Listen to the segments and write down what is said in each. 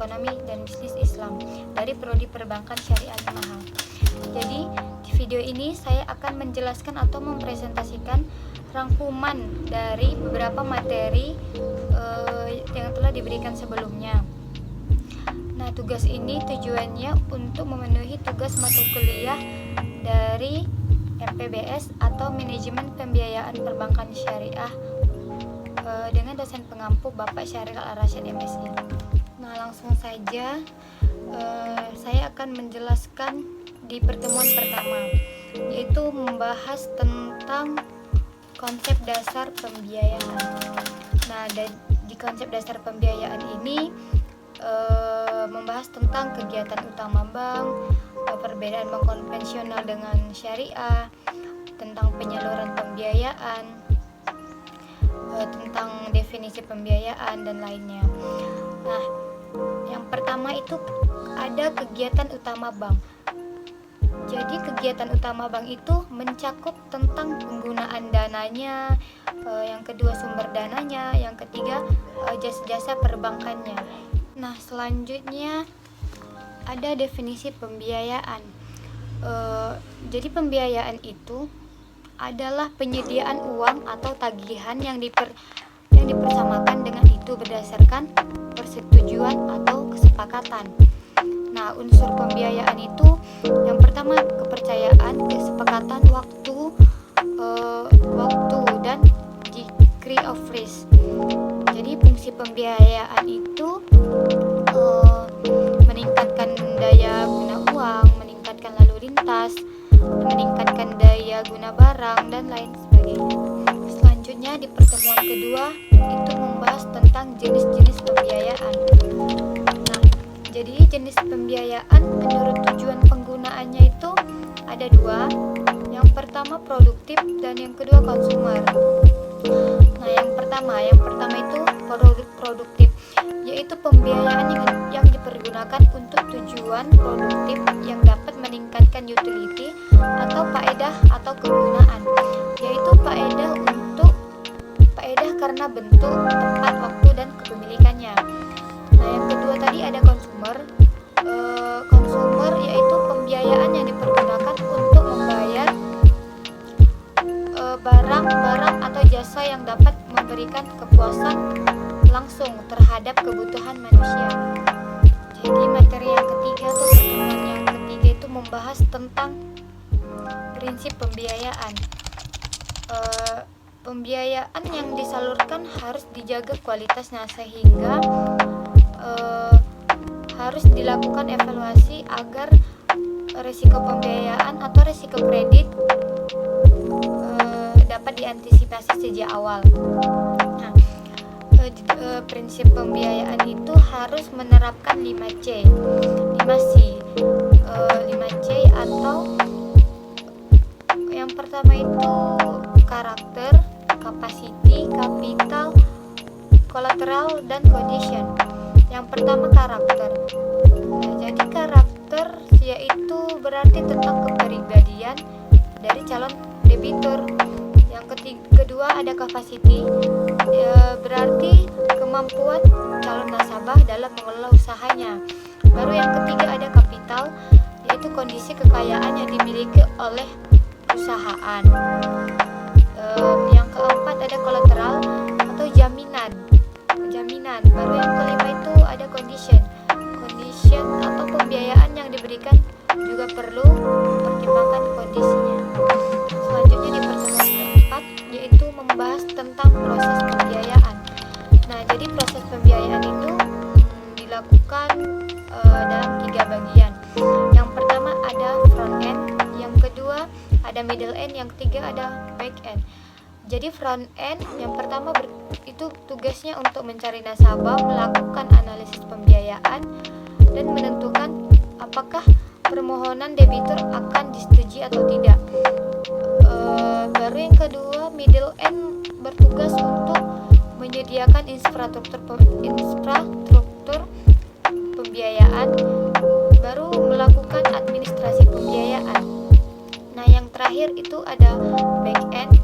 Ekonomi dan Bisnis Islam dari Prodi Perbankan Syariah Mahal. Jadi di video ini saya akan menjelaskan atau mempresentasikan rangkuman dari beberapa materi yang telah diberikan sebelumnya. Nah, tugas ini tujuannya untuk memenuhi tugas mata kuliah dari MPBS atau Manajemen Pembiayaan Perbankan Syariah dengan dosen pengampu Bapak Syahril Al-Rasyid MSI. Nah, langsung saja saya akan menjelaskan di pertemuan pertama, yaitu membahas tentang konsep dasar pembiayaan. Nah, di konsep dasar pembiayaan ini membahas tentang kegiatan utama bank, perbedaan bank konvensional dengan syariah, tentang penyaluran pembiayaan, tentang definisi pembiayaan dan lainnya. Nah, yang pertama itu ada kegiatan utama bank. Jadi kegiatan utama bank itu mencakup tentang penggunaan dananya, yang kedua sumber dananya, yang ketiga jasa-jasa perbankannya. Nah, selanjutnya ada definisi pembiayaan. Jadi pembiayaan itu adalah penyediaan uang atau tagihan yang dipersamakan dengan itu berdasarkan persetujuan atau kesepakatan. Nah, unsur pembiayaan itu yang pertama kepercayaan, kesepakatan, waktu dan degree of risk. Jadi fungsi pembiayaan itu meningkatkan daya guna uang, meningkatkan lalu lintas, meningkatkan daya guna barang dan lain sebagainya. Selanjutnya di pertemuan kedua itu membahas tentang jenis-jenis pembiayaan. Nah, jadi jenis pembiayaan menurut tujuan penggunaannya itu ada dua. Yang pertama produktif dan yang kedua konsumer. Nah, yang pertama itu produktif, yaitu pembiayaan yang dipergunakan untuk tujuan produktif yang dapat meningkatkan utility atau faedah atau kegunaan, yaitu faedah karena bentuk, tempat, waktu dan kepemilikannya. Nah, yang kedua tadi ada konsumer. Konsumer yaitu pembiayaan yang dipergunakan untuk membayar barang atau jasa yang dapat memberikan kepuasan langsung terhadap kebutuhan manusia. Jadi materi yang ketiga atau pertemuan yang ketiga itu membahas tentang prinsip pembiayaan. Pembiayaan yang disalurkan harus dijaga kualitasnya sehingga harus dilakukan evaluasi agar risiko pembiayaan atau risiko kredit dapat diantisipasi sejak awal. Nah, prinsip pembiayaan itu harus menerapkan 5C atau yang pertama itu karakter, capacity, capital, collateral, dan condition. Yang pertama karakter. Nah, jadi karakter yaitu berarti tentang kepribadian dari calon debitur. Yang kedua ada capacity, berarti kemampuan calon nasabah dalam mengelola usahanya. Baru yang ketiga ada kapital, yaitu kondisi kekayaan yang dimiliki oleh perusahaan. Yang keempat ada kolateral atau jaminan. Baru yang kelima itu ada condition atau pembiayaan yang diberikan juga perlu mempertimbangkan kondisinya. Selanjutnya di pertemuan keempat yaitu membahas tentang proses pembiayaan. Nah, jadi proses pembiayaan itu dilakukan dalam 3 bagian. Yang pertama ada front end, yang kedua ada middle end, yang ketiga ada back end. Jadi front end yang pertama itu tugasnya untuk mencari nasabah, melakukan analisis pembiayaan dan menentukan apakah permohonan debitur akan disetujui atau tidak. Baru yang kedua middle end bertugas untuk menyediakan infrastruktur pembiayaan, baru melakukan administrasi pembiayaan. Nah, yang terakhir itu ada back end.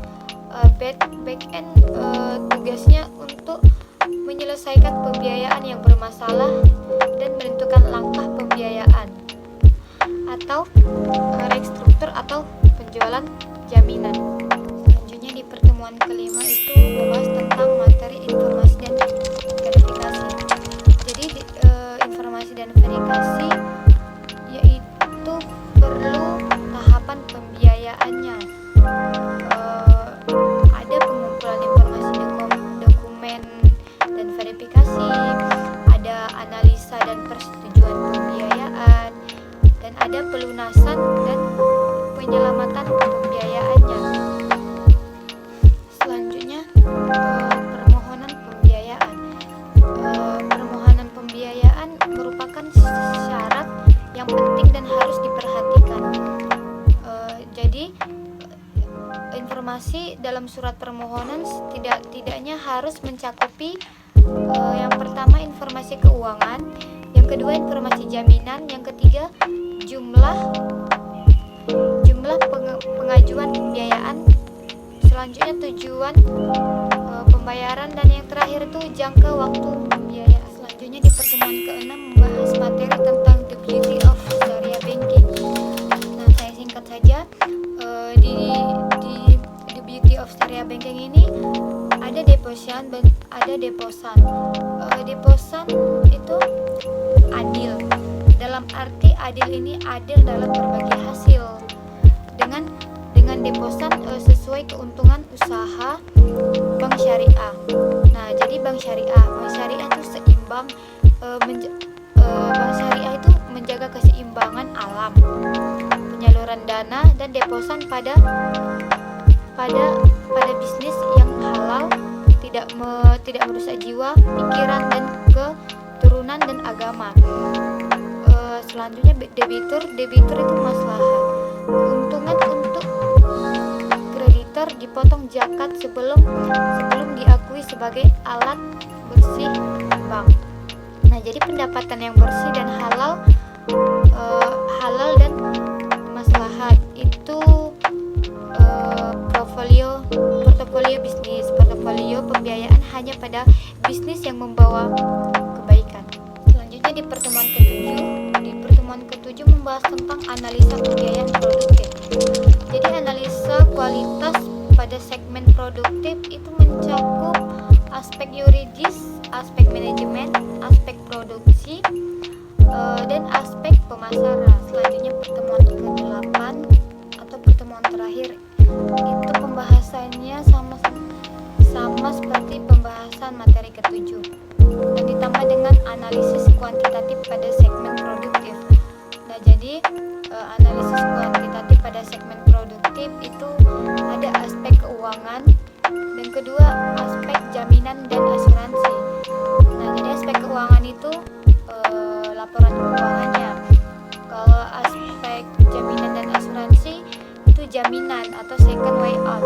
Back end tugasnya untuk menyelesaikan pembiayaan yang bermasalah dan dan verifikasi, yaitu perlu tahapan pembiayaannya. Ada pengumpulan informasi dokumen dan verifikasi, ada analisa dan persetujuan pembiayaan, dan ada pelunasan dan penyelamatan pembiayaannya. Selanjutnya, permohonan pembiayaan. Permohonan pembiayaan merupakan syarat yang penting dan harus diperhatikan. Jadi informasi dalam surat permohonan setidaknya harus mencakupi yang pertama informasi keuangan, yang kedua informasi jaminan, yang ketiga jumlah pengajuan pembiayaan, selanjutnya tujuan pembayaran, dan yang terakhir itu jangka waktu pembiayaan. Selanjutnya di pertemuan ke-6 membahas materi tentang the beauty of Sharia banking. Nah, saya singkat saja. Di the beauty of Sharia banking ini ada deposan dan ada deposan. Deposan itu adil. Dalam arti adil ini adil dalam berbagi hasil. Dengan deposan sesuai keuntungan usaha bank syariah. Nah, jadi bank syariah itu seimbang. Bank syariah itu menjaga keseimbangan alam, penyaluran dana dan deposan pada bisnis yang halal, tidak merusak jiwa, pikiran, dan keturunan dan agama. Selanjutnya debitur itu maslahat. Keuntungan untuk kreditor dipotong zakat sebelum diakui sebagai alat bersih bank. Nah, jadi pendapatan yang bersih dan halal dan maslahat itu portofolio bisnis, portofolio pembiayaan hanya pada bisnis yang membawa kebaikan. Selanjutnya di pertemuan ke-7 membahas tentang analisa pembiayaan produktif. Jadi analisa kualitas pada segmen produktif itu mencakup aspek yuridis, aspek manajemen, aspek produksi, dan aspek pemasaran. Selanjutnya pertemuan ke-8 atau pertemuan terakhir itu pembahasannya sama seperti pembahasan materi ke-7 dan ditambah dengan analisis kuantitatif pada segmen produktif. Nah, jadi analisis kuantitatif pada segmen produktif itu ada aspek keuangan, dan kedua aspek jaminan dan asuransi. Nah, jadi aspek keuangan itu laporan keuangannya. Kalau aspek jaminan dan asuransi itu jaminan atau second way out.